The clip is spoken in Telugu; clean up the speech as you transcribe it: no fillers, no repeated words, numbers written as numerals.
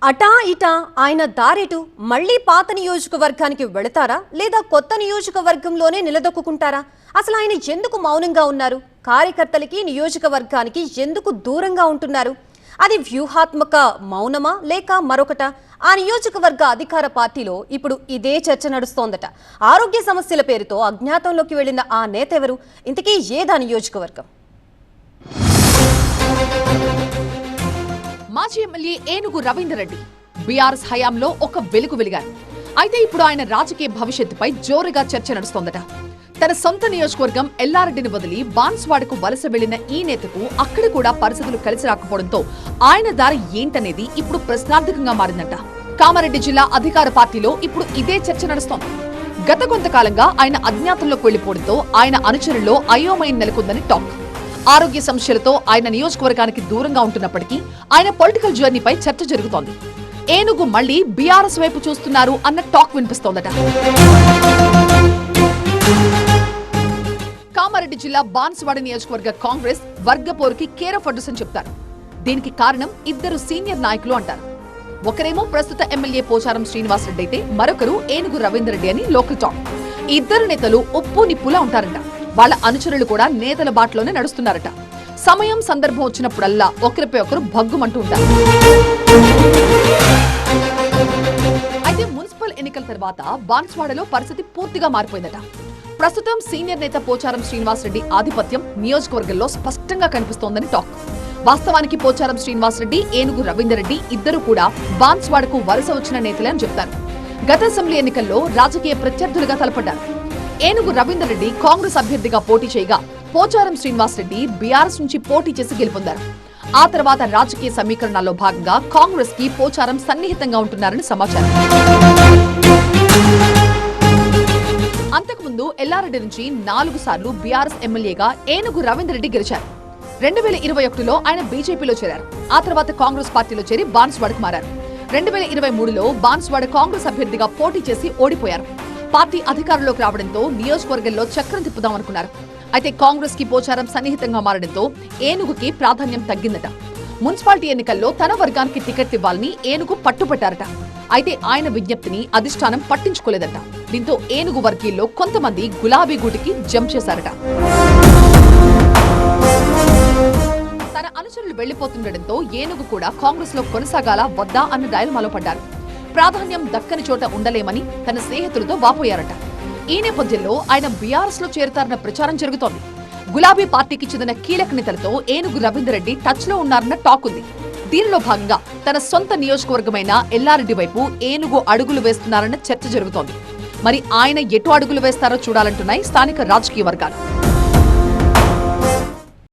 అటా ఇటా ఆయన దారేటు మళ్లీ పాత నియోజకవర్గానికి వెళతారా లేదా కొత్త నియోజకవర్గంలోనే నిలదొక్కుంటారా? అసలు ఆయన ఎందుకు మౌనంగా ఉన్నారు? కార్యకర్తలకి నియోజకవర్గానికి ఎందుకు దూరంగా ఉంటున్నారు? అది వ్యూహాత్మక మౌనమా లేక మరొకట? ఆ నియోజకవర్గ అధికార పార్టీలో ఇప్పుడు ఇదే చర్చ నడుస్తోందట. ఆరోగ్య సమస్యల పేరుతో అజ్ఞాతంలోకి వెళ్లిన ఆ నేత ఎవరు? ఇంతకీ ఏదా నియోజకవర్గం? మాజీ ఎమ్మెల్యే ఏనుగు రవీందర్ రెడ్డి బీఆర్ఎస్ హయాంలో ఒక వెలుగు వెలిగారు. అయితే ఇప్పుడు ఆయన రాజకీయ భవిష్యత్తుపై జోరుగా చర్చ నడుస్తోందట. తన సొంత నియోజకవర్గం ఎల్లారెడ్డిని వదిలి బాన్స్వాడకు వలస వెళ్లిన ఈ నేతకు అక్కడ కూడా పరిస్థితులు కలిసి రాకపోవడంతో ఆయన దారి ఏంటనేది ఇప్పుడు ప్రశ్నార్థకంగా మారిందట. కామారెడ్డి జిల్లా అధికార పార్టీలో ఇప్పుడు ఇదే చర్చ నడుస్తోంది. గత కొంతకాలంగా ఆయన అజ్ఞాతంలోకి వెళ్లిపోవడంతో ఆయన అనుచరుల్లో అయోమయం నెలకొందని టాక్. ఆరోగ్య సమస్యలతో ఆయన నియోజకవర్గానికి దూరంగా ఉంటున్నప్పటికీ ఆయన పొలిటికల్ జర్నీపై చర్చ జరుగుతోంది. ఏనుగు మళ్లీ బీఆర్ఎస్ వైపు చూస్తున్నారు అన్న టాక్ వినిపిస్తోందట. కామారెడ్డి జిల్లా బాన్స్వాడ నియోజకవర్గ కాంగ్రెస్ వర్గపోరుకి కేర్ ఆఫ్ అడ్రస్ అని చెప్తారు. దీనికి కారణం ఇద్దరు సీనియర్ నాయకులు అంటారు. ఒకరేమో ప్రస్తుత ఎమ్మెల్యే పోచారం శ్రీనివాసరెడ్డి అయితే మరొకరు ఏనుగు రవీందర్ రెడ్డి అని లోకల్ టాక్. ఇద్దరు నేతలు ఉప్పు నిప్పులా ఉంటారంట. వాళ్ళ అనుచరులు కూడా నేతల బాటలోనే నడుస్తున్నారట. సమయం సందర్భం వచ్చినప్పుడల్లా ఒకరిపై ఒకరు భగ్గుమంటూ ఉంటారు. అయితే మున్సిపల్ ఎన్నికల తర్వాత బాన్స్వాడలో పరిస్థితి పూర్తిగా మారిపోయిందట. ప్రస్తుతం సీనియర్ నేత పోచారం శ్రీనివాసరెడ్డి ఆధిపత్యం నియోజకవర్గంలో స్పష్టంగా కనిపిస్తోందని టాక్. వాస్తవానికి పోచారం శ్రీనివాసరెడ్డి, ఏనుగు రవీందర్ రెడ్డి ఇద్దరు కూడా బాన్స్వాడకు వలస వచ్చిన నేతలే అని చెప్తారు. గత అసెంబ్లీ ఎన్నికల్లో రాజకీయ ప్రత్యర్థులుగా తలపడ్డారు. ఏనుగు రవీందర్ రెడ్డి కాంగ్రెస్ అభ్యర్థిగా పోటీ చేయగా పోచారం శ్రీనివాసరెడ్డి బీఆర్ఎస్ నుంచి పోటీ చేసి గెలుపొందారు. ఆ తర్వాత రాజకీయ సమీకరణాల్లో భాగంగా కాంగ్రెస్ కి పోచారం సన్నిహితంగా ఉంటున్నారని సమాచారం. అంతకుముందు ఎల్లారెడ్డి నుంచి 4 సార్లు బీఆర్ఎస్ ఎమ్మెల్యేగా ఏనుగు రవీందర్ రెడ్డి గెలిచారు. 2021లో ఆయన బీజేపీలో చేరారు. ఆ తర్వాత కాంగ్రెస్ పార్టీలో చేరి బాన్స్వాడకు మారారు. 2023లో బాన్స్వాడ కాంగ్రెస్ అభ్యర్థిగా పోటీ చేసి ఓడిపోయారు. పార్టీ అధికారంలోకి రావడంతో నియోజకవర్గంలో చక్రం తిప్పుదామనుకున్నారు. అయితే కాంగ్రెస్ కి పోచారం సన్నిహితంగా మారడంతో ఏనుగుకి ప్రాధాన్యం తగ్గిందట. మున్సిపాలిటీ ఎన్నికల్లో తన వర్గానికి టికెట్ ఇవ్వాలని ఏనుగు పట్టుపట్టారట. అయితే ఆయన విజ్ఞప్తిని అధిష్టానం పట్టించుకోలేదట. దీంతో ఏనుగు వర్గీయుల్లో కొంతమంది గులాబీ గూటికి జంప్ చేశారట. తన అనుచరులు వెళ్లిపోతుండటంతో ఏనుగు కూడా కాంగ్రెస్ లో కొనసాగాలా వద్దా అన్న డైలమాలో పడ్డారు. ప్రాధాన్యం దక్కని చోట ఉండలేమని తన స్నేహితులతో వాపోయారట. ఈ నేపథ్యంలో ఆయన బీఆర్ఎస్ లో చేరతారన్న ప్రచారం జరుగుతోంది. గులాబీ పార్టీకి చెందిన కీలక నేతలతో ఏనుగు రవీందర్ రెడ్డి టచ్ లో ఉన్నారన్న టాక్ ఉంది. దీనిలో భాగంగా తన సొంత నియోజకవర్గమైన ఎల్లారెడ్డి వైపు ఏనుగు అడుగులు వేస్తున్నారన్న చర్చ జరుగుతోంది. మరి ఆయన ఎటు అడుగులు వేస్తారో చూడాలంటున్నాయి స్థానిక రాజకీయ వర్గాలు.